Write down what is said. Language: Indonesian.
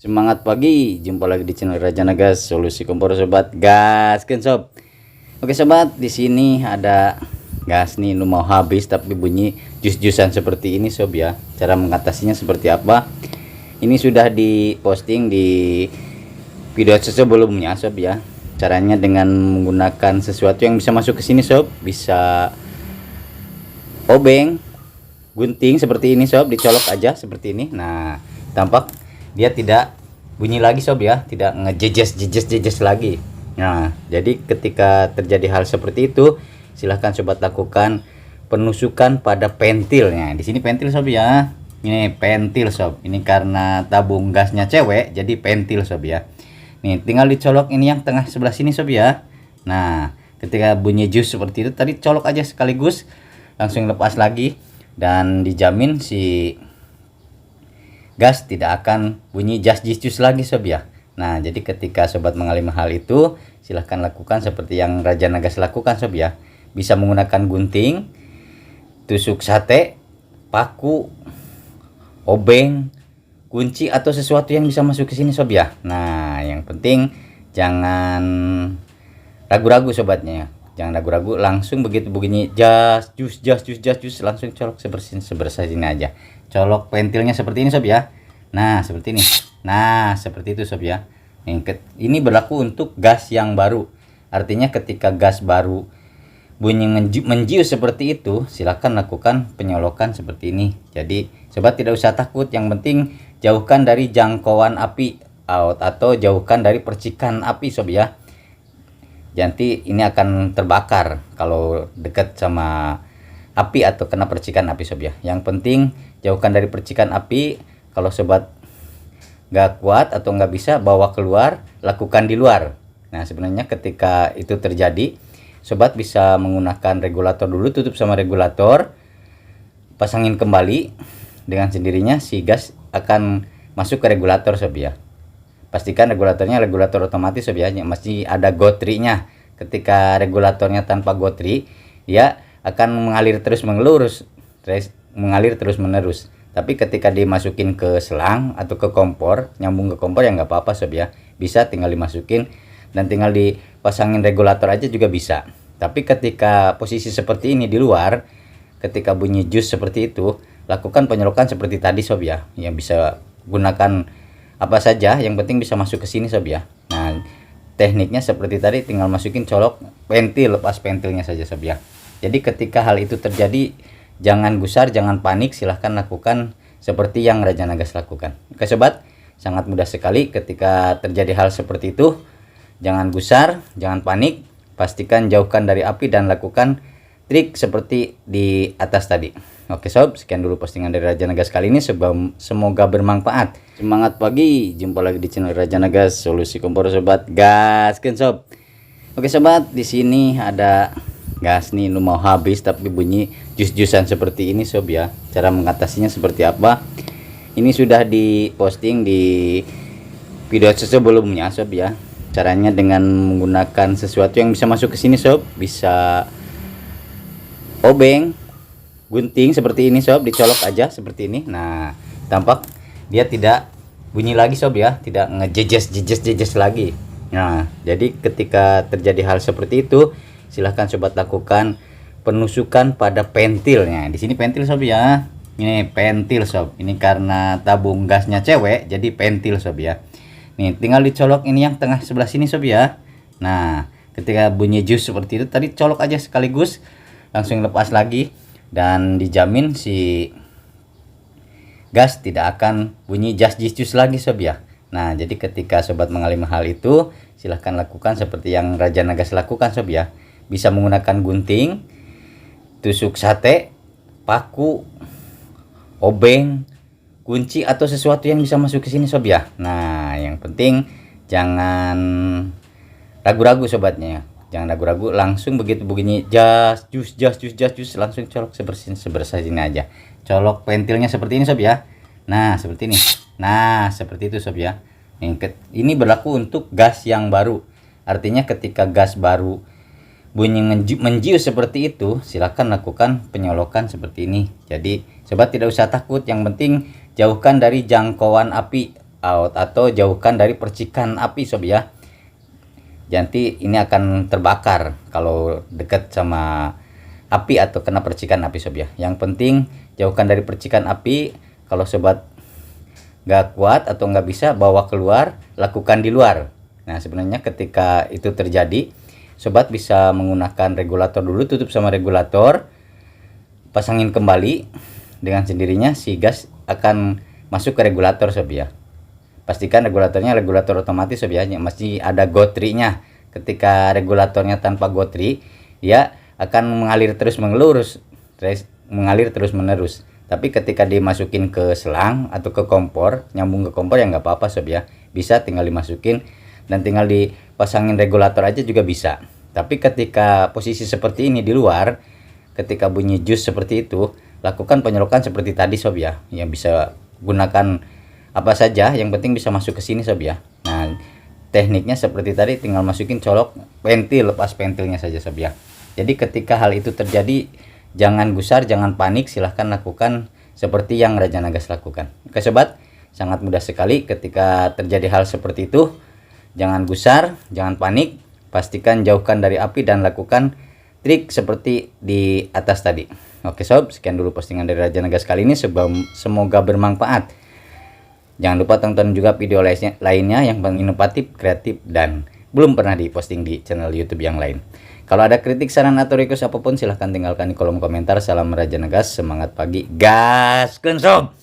Semangat pagi, jumpa lagi di channel Raja Nagas, solusi kompor sobat. Gaskeun sob. Oke sobat, di sini ada gas nih, lu mau habis tapi bunyi jus-jusan seperti ini sob ya. Cara mengatasinya seperti apa? Ini sudah diposting di video sebelumnya sob ya. Caranya dengan menggunakan sesuatu yang bisa masuk ke sini sob, bisa obeng, gunting seperti ini sob, dicolok aja seperti ini. Nah, tampak dia tidak bunyi lagi sob ya, tidak ngejejes lagi. Nah, jadi ketika terjadi hal seperti itu, silahkan sobat lakukan penusukan pada pentilnya. Di sini pentil sob ya. Ini pentil sob. Ini karena tabung gasnya cewek, jadi pentil sob ya. Nih, tinggal dicolok ini yang tengah sebelah sini sob ya. Nah, ketika bunyi jus seperti itu tadi colok aja sekaligus, langsung lepas lagi dan dijamin si gas tidak akan bunyi jas-jus lagi sob ya. Nah, jadi ketika sobat mengalami hal itu, silahkan lakukan seperti yang Raja Nagas lakukan sob ya. Bisa menggunakan gunting, tusuk sate, paku, obeng, kunci atau sesuatu yang bisa masuk ke sini sob ya. Nah, yang penting jangan ragu-ragu sobatnya ya. Jangan ragu-ragu, langsung begitu bunyi jas jus langsung colok sebersih ini aja. Colok pentilnya seperti ini sob ya. Nah, seperti ini. Nah, seperti itu sob ya. Ini berlaku untuk gas yang baru. Artinya ketika gas baru bunyi menjius seperti itu, silakan lakukan penyolokan seperti ini. Jadi sobat tidak usah takut, yang penting jauhkan dari jangkauan api atau jauhkan dari percikan api sob ya. Nanti ini akan terbakar kalau dekat sama api atau kena percikan api sob ya. Yang penting jauhkan dari percikan api. Kalau sobat nggak kuat atau nggak bisa bawa keluar, lakukan di luar. Nah, sebenarnya ketika itu terjadi, sobat bisa menggunakan regulator dulu, tutup sama regulator, pasangin kembali, dengan sendirinya si gas akan masuk ke regulator sob ya. Pastikan regulatornya regulator otomatis sob ya, masih ada gotrinya. Ketika regulatornya tanpa gotri, ya akan mengalir terus mengalir terus menerus. Tapi ketika dimasukin ke selang atau ke kompor, nyambung ke kompor ya nggak apa-apa sob ya. Bisa tinggal dimasukin dan tinggal dipasangin regulator aja juga bisa. Tapi ketika posisi seperti ini di luar, ketika bunyi jus seperti itu, lakukan penyolokan seperti tadi sob ya. Yang bisa gunakan apa saja, yang penting bisa masuk ke sini sob ya. Nah, tekniknya seperti tadi, tinggal masukin colok pentil, lepas pentilnya saja sob ya. Jadi ketika hal itu terjadi, jangan gusar, jangan panik, silahkan lakukan seperti yang Raja Nagas lakukan. Oke sobat, sangat mudah sekali ketika terjadi hal seperti itu. Jangan gusar, jangan panik, pastikan jauhkan dari api dan lakukan trik seperti di atas tadi. Oke sob, sekian dulu postingan dari Raja Nagas kali ini, semoga bermanfaat. Semangat pagi, jumpa lagi di channel Raja Nagas, solusi kompor sobat. Gaskeun sob. Oke sobat, di sini ada gas nih, lu mau habis tapi bunyi jus-jusan seperti ini sob ya. Cara mengatasinya seperti apa? Ini sudah diposting di video sebelumnya sob ya. Caranya dengan menggunakan sesuatu yang bisa masuk ke sini sob, bisa obeng, gunting seperti ini sob, dicolok aja seperti ini. Nah, tampak dia tidak bunyi lagi sob ya, tidak ngejejes lagi. Nah, jadi ketika terjadi hal seperti itu, silahkan sobat lakukan penusukan pada pentilnya. Di sini pentil sob ya. Ini pentil sob. Ini karena tabung gasnya cewek, jadi pentil sob ya. Nih, tinggal dicolok ini yang tengah sebelah sini sob ya. Nah, ketika bunyi jus seperti itu tadi colok aja sekaligus, langsung lepas lagi dan dijamin si gas tidak akan bunyi jas-jus lagi sob ya. Nah, jadi ketika sobat mengalami hal itu, silahkan lakukan seperti yang Raja Nagas lakukan sob ya. Bisa menggunakan gunting, tusuk sate, paku, obeng, kunci atau sesuatu yang bisa masuk ke sini sob ya. Nah, yang penting jangan ragu-ragu sobatnya. Jangan ragu-ragu, langsung begitu bunyi jas jus langsung colok sebersih ini aja. Colok pentilnya seperti ini sob ya. Nah, seperti ini. Nah, seperti itu sob ya. Ini berlaku untuk gas yang baru. Artinya ketika gas baru bunyi menjius seperti itu, silakan lakukan penyolokan seperti ini. Jadi sobat tidak usah takut, yang penting jauhkan dari jangkauan api out atau jauhkan dari percikan api sob ya. Nanti ini akan terbakar kalau dekat sama api atau kena percikan api sob ya. Yang penting jauhkan dari percikan api. Kalau sobat nggak kuat atau nggak bisa bawa keluar, lakukan di luar. Nah sebenarnya ketika itu terjadi, sobat bisa menggunakan regulator dulu, tutup sama regulator, pasangin kembali, dengan sendirinya si gas akan masuk ke regulator sob ya. Pastikan regulatornya regulator otomatis sob ya, masih ada gotrinya. Ketika regulatornya tanpa gotri, dia akan mengalir terus mengalir terus menerus. Tapi ketika dimasukin ke selang atau ke kompor, nyambung ke kompor ya nggak apa-apa sob ya, bisa tinggal dimasukin dan tinggal dipasangin regulator aja juga bisa. Tapi ketika posisi seperti ini di luar, ketika bunyi jus seperti itu, lakukan penyelokan seperti tadi sob ya, yang bisa gunakan apa saja, yang penting bisa masuk ke sini sob ya. Nah tekniknya seperti tadi, tinggal masukin, colok pentil, lepas pentilnya saja sob ya. Jadi ketika hal itu terjadi, jangan gusar, jangan panik, silahkan lakukan seperti yang Raja Nagas lakukan. Oke sobat, sangat mudah sekali ketika terjadi hal seperti itu. Jangan gusar, jangan panik, pastikan jauhkan dari api dan lakukan trik seperti di atas tadi. Oke sob, sekian dulu postingan dari Raja Nagas kali ini, semoga bermanfaat. Jangan lupa tonton juga video lainnya yang inovatif, kreatif, dan belum pernah diposting di channel YouTube yang lain. Kalau ada kritik, saran, atau request apapun, silahkan tinggalkan di kolom komentar. Salam Raja Nagas, semangat pagi, gaskeun sob!